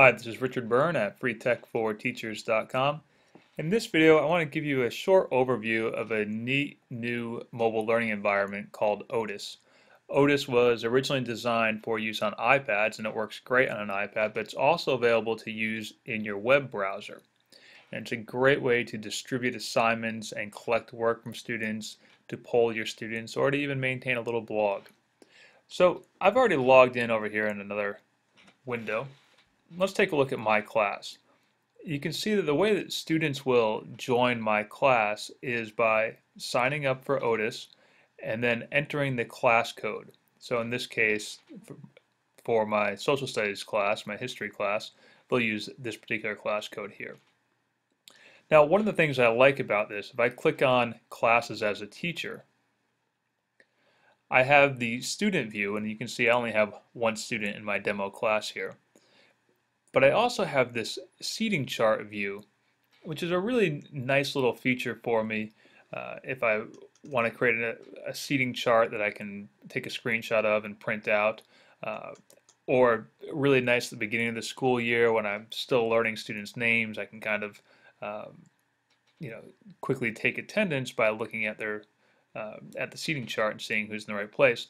Hi, this is Richard Byrne at freetech4teachers.com. In this video, I want to give you a short overview of a neat new mobile learning environment called Otus. Otus was originally designed for use on iPads, and it works great on an iPad, but it's also available to use in your web browser. And it's a great way to distribute assignments and collect work from students, to poll your students, or to even maintain a little blog. So I've already logged in over here in another window. Let's take a look at my class. You can see that the way that students will join my class is by signing up for Otus and then entering the class code. So in this case, for my social studies class, my history class, they'll use this particular class code here. Now, one of the things I like about this, if I click on classes as a teacher, I have the student view, and you can see I only have one student in my demo class here. But I also have this seating chart view, which is a really nice little feature for me if I want to create a seating chart that I can take a screenshot of and print out, or really nice at the beginning of the school year when I'm still learning students' names. I can kind of quickly take attendance by looking at their at the seating chart and seeing who's in the right place.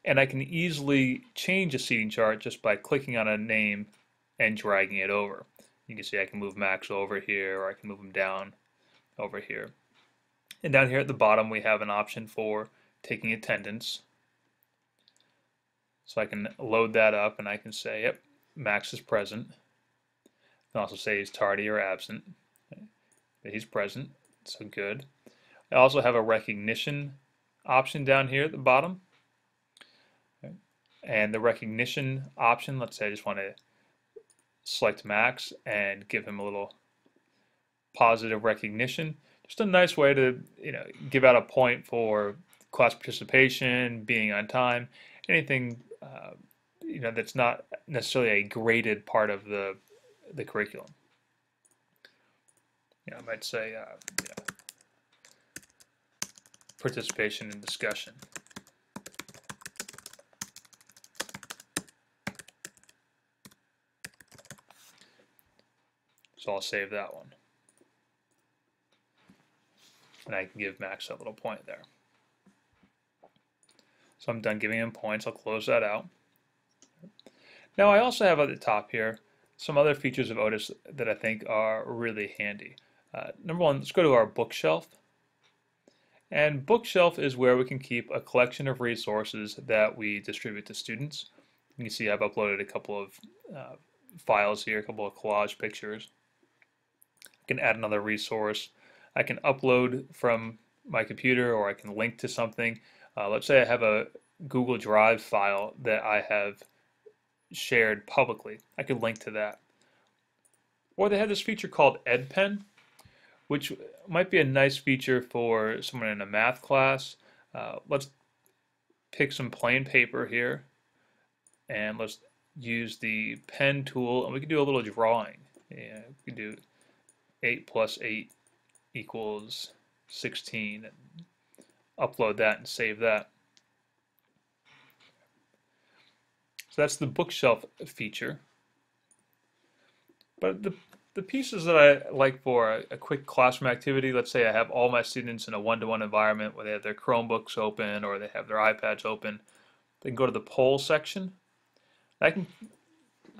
And I can easily change a seating chart just by clicking on a name and dragging it over. You can see I can move Max over here, or I can move him down over here. And down here at the bottom we have an option for taking attendance. So I can load that up and I can say, yep, Max is present. I can also say he's tardy or absent. But he's present, so good. I also have a recognition option down here at the bottom. And the recognition option, let's say I just want to select Max and give him a little positive recognition. Just a nice way to give out a point for class participation, being on time, anything that's not necessarily a graded part of the curriculum. I might say participation in discussion. So I'll save that one. And I can give Max that little point there. So I'm done giving him points. I'll close that out. Now I also have at the top here some other features of Otus that I think are really handy. Number one, let's go to our bookshelf. And bookshelf is where we can keep a collection of resources that we distribute to students. You can see I've uploaded a couple of files here, a couple of collage pictures. I can add another resource. I can upload from my computer, or I can link to something. Let's say I have a Google Drive file that I have shared publicly. I could link to that. Or they have this feature called EdPen, which might be a nice feature for someone in a math class. Let's pick some plain paper here, and let's use the pen tool, and we can do a little drawing. Yeah, we can do 8 plus 8 equals 16, and upload that and save that. So that's the bookshelf feature. But the pieces that I like for a quick classroom activity, let's say I have all my students in a one-to-one environment where they have their Chromebooks open or they have their iPads open, they can go to the poll section. I can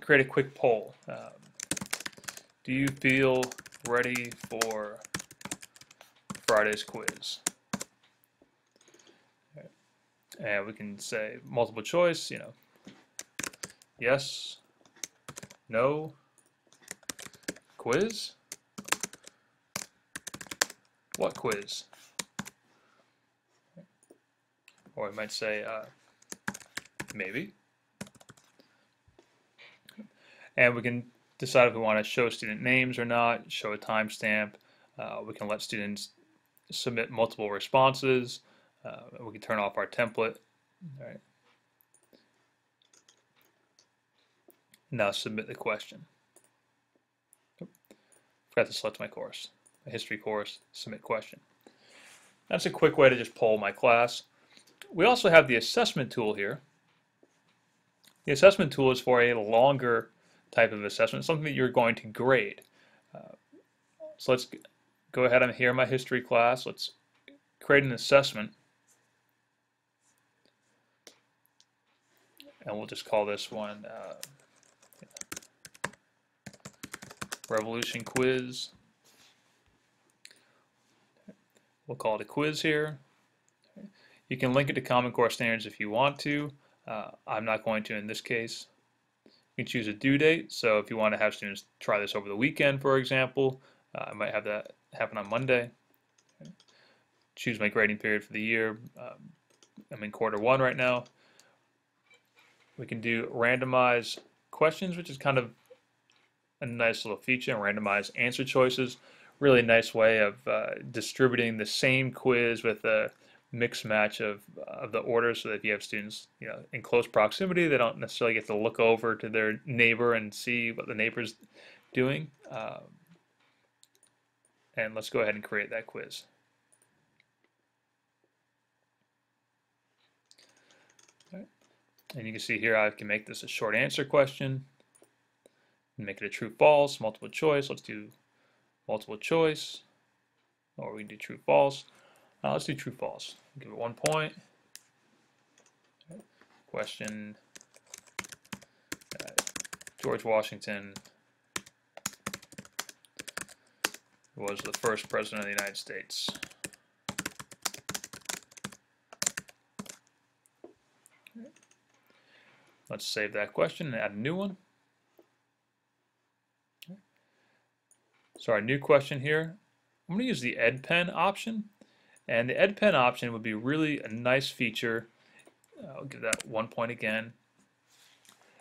create a quick poll. Do you feel ready for Friday's quiz? And we can say multiple choice, yes, no, quiz, what quiz? Or we might say maybe. And we can decide if we want to show student names or not, show a timestamp. We can let students submit multiple responses. We can turn off our template. All right. Now submit the question. Forgot to select my course, a history course, submit question. That's a quick way to just poll my class. We also have the assessment tool here. The assessment tool is for a longer type of assessment, something that you're going to grade. So let's go ahead. I'm here in my history class. Let's create an assessment. And we'll just call this one Revolution Quiz. We'll call it a quiz here. You can link it to Common Core standards if you want to. I'm not going to in this case. You can choose a due date. So if you want to have students try this over the weekend, for example, I might have that happen on Monday. Choose my grading period for the year. I'm in Q1 right now. We can do randomized questions, which is kind of a nice little feature. Randomized answer choices, really nice way of distributing the same quiz with a mix match of the order, so that if you have students in close proximity, they don't necessarily get to look over to their neighbor and see what the neighbor's doing. And let's go ahead and create that quiz. And you can see here I can make this a short answer question and make it a true false, multiple choice. Let's do multiple choice, or we can do true false. Let's do true false. Give it 1 point. Question: George Washington was the first president of the United States. Let's save that question and add a new one. So our new question here, I'm going to use the EdPen option. And the EdPen option would be really a nice feature. I'll give that 1 point again.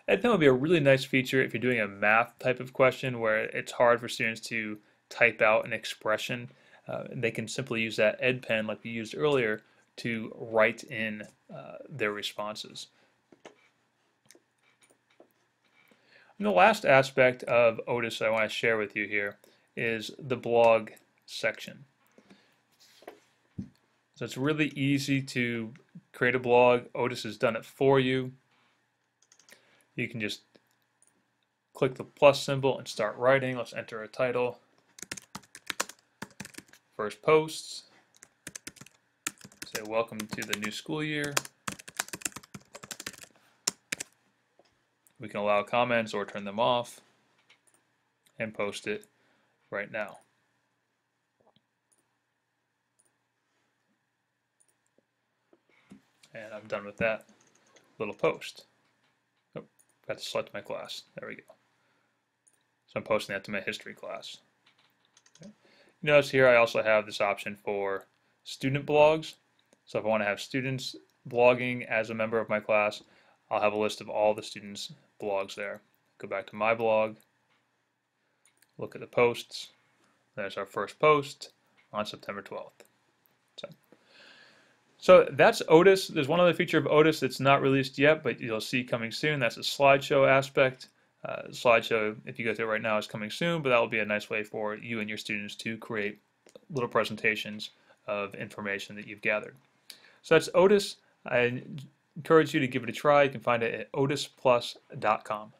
EdPen would be a really nice feature if you're doing a math type of question where it's hard for students to type out an expression. They can simply use that EdPen, like we used earlier, to write in their responses. And the last aspect of Otus I want to share with you here is the blog section. So it's really easy to create a blog. Otus has done it for you. You can just click the plus symbol and start writing. Let's enter a title. First posts. Say welcome to the new school year. We can allow comments or turn them off and post it right now. And I'm done with that little post. Oh, got to select my class. There we go. So I'm posting that to my history class. Okay. Notice here I also have this option for student blogs. So if I want to have students blogging as a member of my class, I'll have a list of all the students' blogs there. Go back to my blog, look at the posts. There's our first post on September 12th. So that's Otus. There's one other feature of Otus that's not released yet, but you'll see coming soon. That's a slideshow aspect. Slideshow, if you go through it right now, is coming soon, but that will be a nice way for you and your students to create little presentations of information that you've gathered. So that's Otus. I encourage you to give it a try. You can find it at otusplus.com.